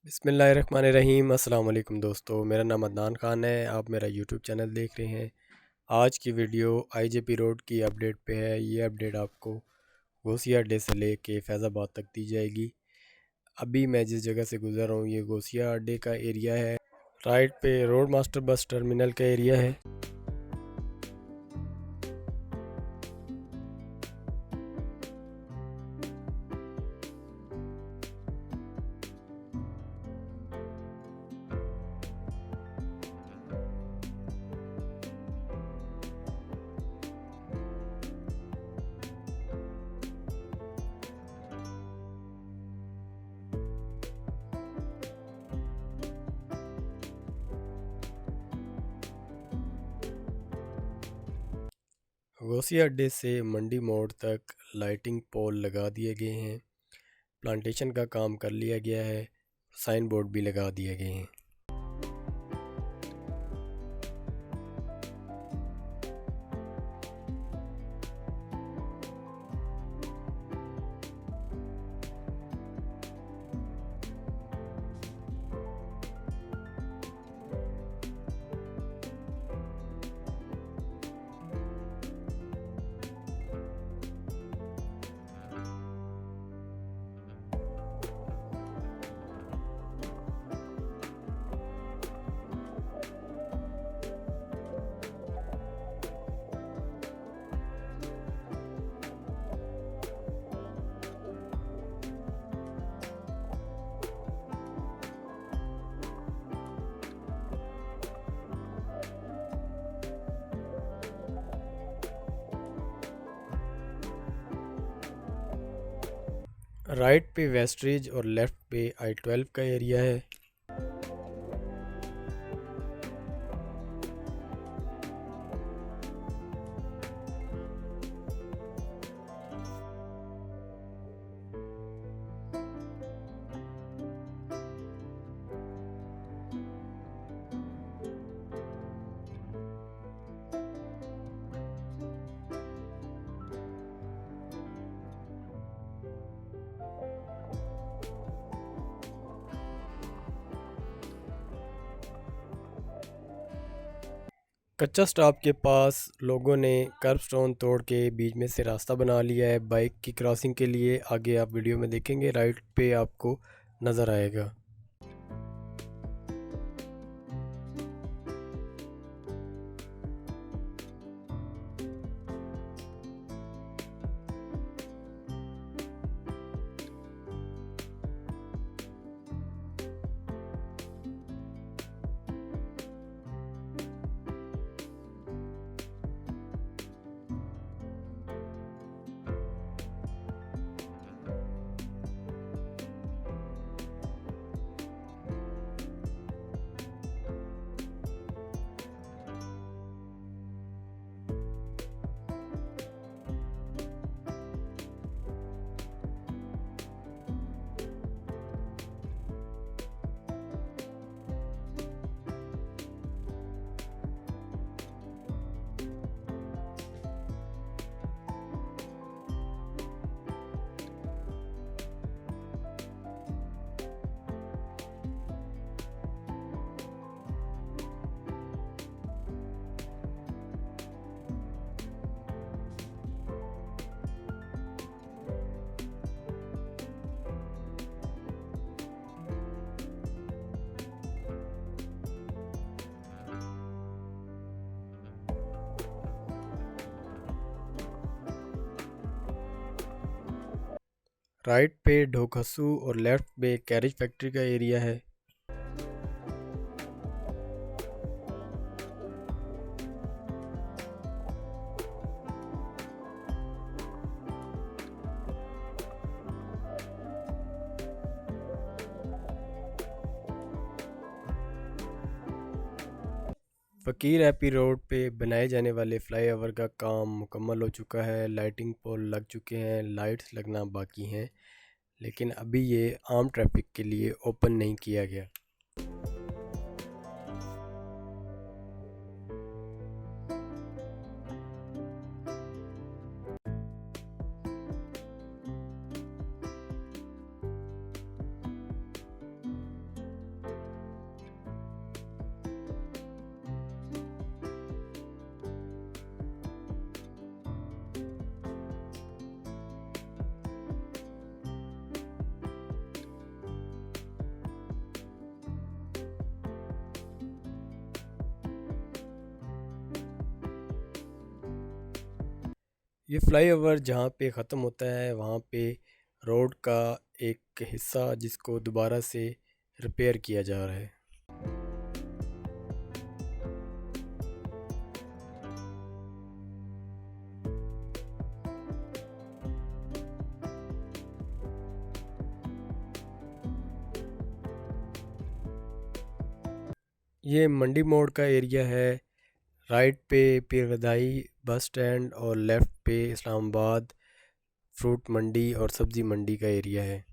बिस्मिल्लाहिर्रहमानिर्रहीम। अस्सलाम वालेकुम दोस्तों, मेरा नाम अदनान ख़ान है। आप मेरा यूट्यूब चैनल देख रहे हैं। आज की वीडियो आईजेपी रोड की अपडेट पे है। ये अपडेट आपको गौसिया अड्डे से लेके फैज़ाबाद तक दी जाएगी। अभी मैं जिस जगह से गुज़र रहा हूँ ये गौसिया अड्डे का एरिया है। राइट पे रोड मास्टर बस टर्मिनल का एरिया है। गौसिया अड्डे से मंडी मोड़ तक लाइटिंग पोल लगा दिए गए हैं। प्लांटेशन का काम कर लिया गया है। साइन बोर्ड भी लगा दिए गए हैं। राइट पे वेस्टरीज और लेफ़्ट पे I-12 का एरिया है। कच्चा स्टॉप के पास लोगों ने कर्ब स्टोन तोड़ के बीच में से रास्ता बना लिया है बाइक की क्रॉसिंग के लिए। आगे आप वीडियो में देखेंगे, राइट पे आपको नज़र आएगा। राइट पे ढोकसू और लेफ़्ट पे कैरेज फैक्ट्री का एरिया है। फ़कीर हैप्पी रोड पे बनाए जाने वाले फ्लाईओवर का काम मुकम्मल हो चुका है। लाइटिंग पोल लग चुके हैं, लाइट्स लगना बाकी हैं, लेकिन अभी ये आम ट्रैफिक के लिए ओपन नहीं किया गया। ये फ्लाईओवर जहाँ पे ख़त्म होता है वहाँ पे रोड का एक हिस्सा जिसको दोबारा से रिपेयर किया जा रहा है। ये मंडी मोड़ का एरिया है। राइट पे पीरगदाई बस स्टैंड और लेफ़्ट पे इस्लामाबाद फ्रूट मंडी और सब्ज़ी मंडी का एरिया है।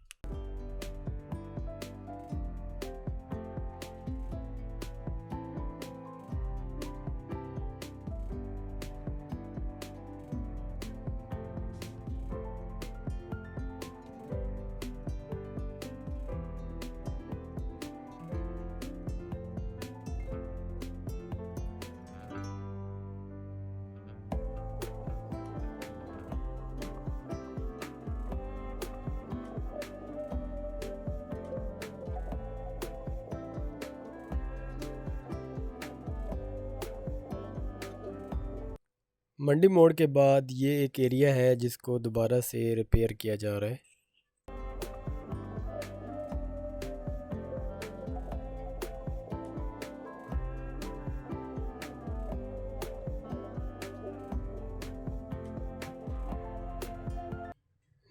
मंडी मोड़ के बाद ये एक एरिया है जिसको दोबारा से रिपेयर किया जा रहा है।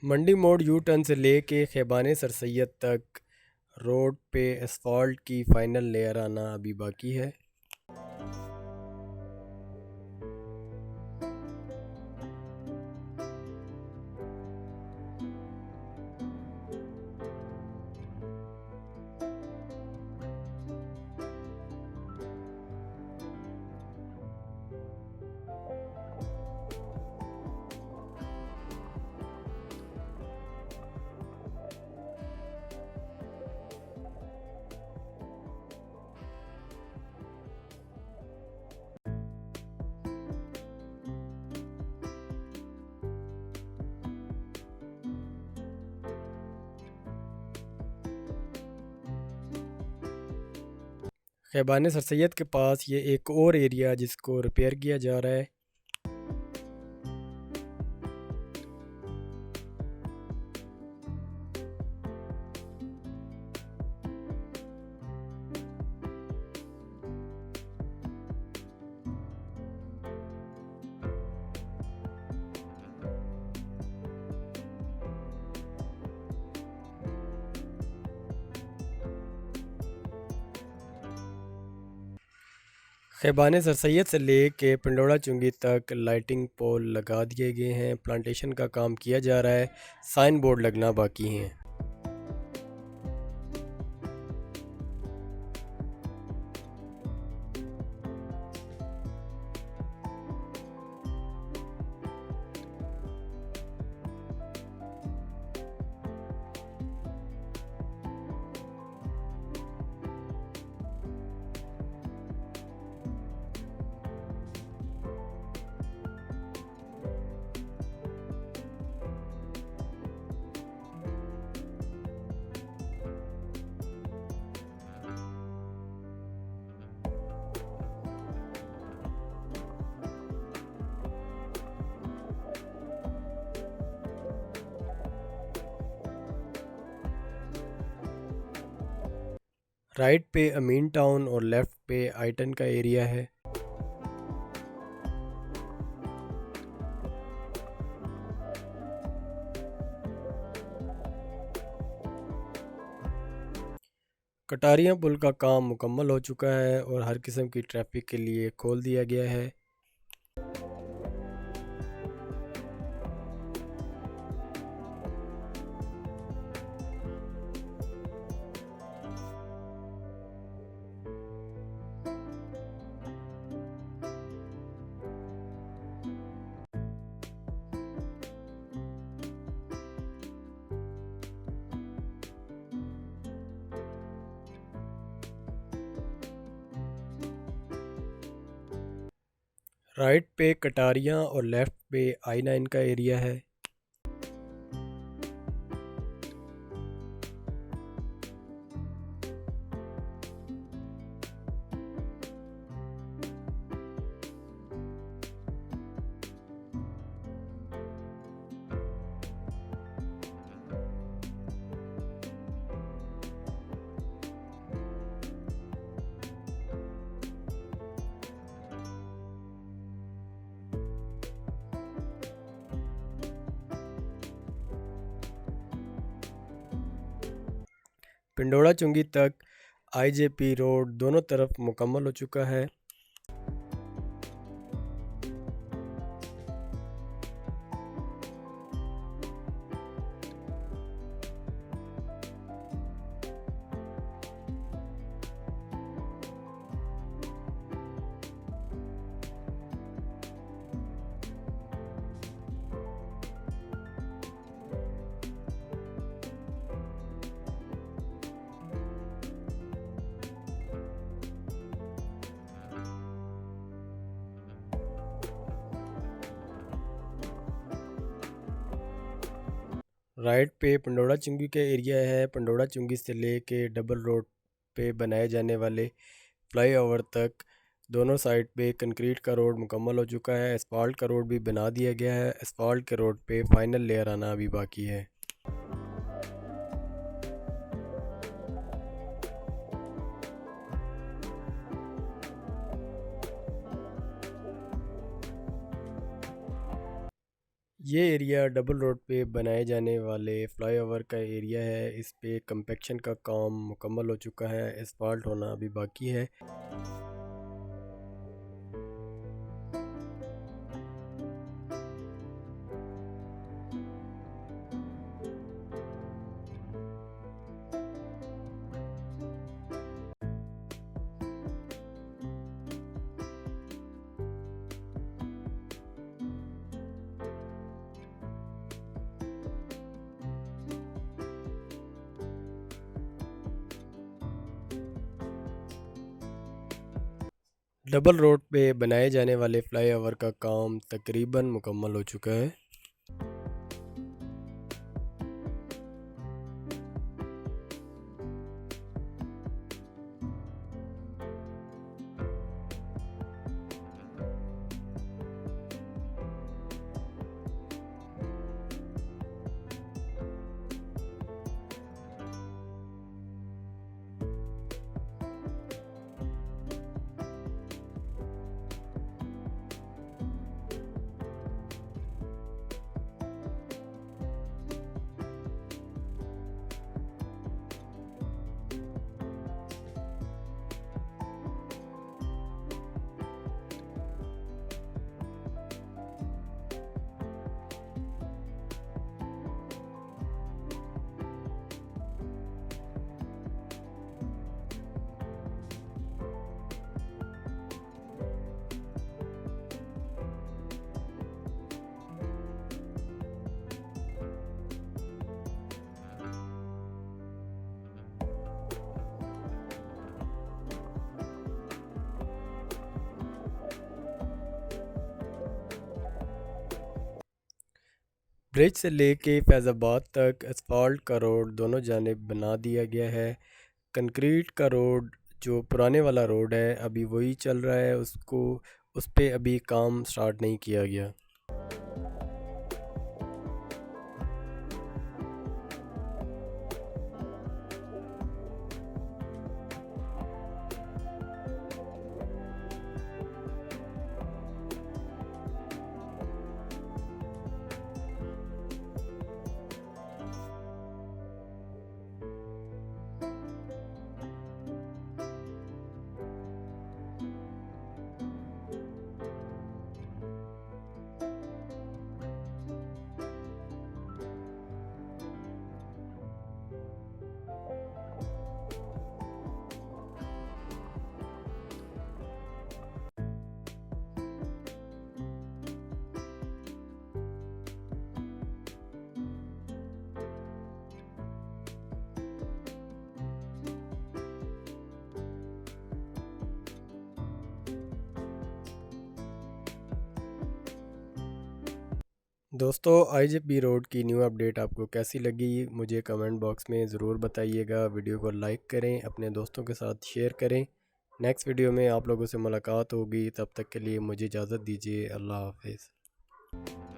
मंडी मोड़ यू टर्न से लेके खैबान सर सैयद तक रोड पे एसफॉल्ट की फाइनल लेयर आना अभी बाकी है। खैबान सर सैयद के पास ये एक और एरिया जिसको रिपेयर किया जा रहा है। खैबान सर सैयद से ले के पिंडोड़ा चुंगी तक लाइटिंग पोल लगा दिए गए हैं। प्लांटेशन का काम किया जा रहा है। साइन बोर्ड लगना बाकी हैं। राइट पे अमीन टाउन और लेफ़्ट पे आइटन का एरिया है। कटारियाँ पुल का काम मुकम्मल हो चुका है और हर किस्म की ट्रैफिक के लिए खोल दिया गया है। राइट पे कटारियाँ और लेफ़्ट पे I-9 का एरिया है। पिंडोड़ा चुंगी तक आईजेपी रोड दोनों तरफ मुकम्मल हो चुका है। राइट पे पंडोड़ा चुंगी का एरिया है। पंडोड़ा चुंगी से लेके डबल रोड पे बनाए जाने वाले फ्लाईओवर तक दोनों साइड पे कंक्रीट का रोड मुकम्मल हो चुका है। एसफाल्ट का रोड भी बना दिया गया है। एसफाल्ट के रोड पे फाइनल लेयर आना अभी बाकी है। ये एरिया डबल रोड पे बनाए जाने वाले फ्लाईओवर का एरिया है। इस पे कंपैक्शन का काम मुकम्मल हो चुका है। एसफाल्ट होना अभी बाकी है। डबल रोड पे बनाए जाने वाले फ्लाईओवर का काम तकरीबन मुकम्मल हो चुका है। ब्रिज से लेके फैज़ाबाद तक एसफाल्ट का रोड दोनों जानिब बना दिया गया है। कंक्रीट का रोड जो पुराने वाला रोड है अभी वही चल रहा है। उस पे अभी काम स्टार्ट नहीं किया गया। दोस्तों आईजेपी रोड की न्यू अपडेट आपको कैसी लगी मुझे कमेंट बॉक्स में ज़रूर बताइएगा। वीडियो को लाइक करें, अपने दोस्तों के साथ शेयर करें। नेक्स्ट वीडियो में आप लोगों से मुलाकात होगी। तब तक के लिए मुझे इजाज़त दीजिए। अल्लाह हाफिज़।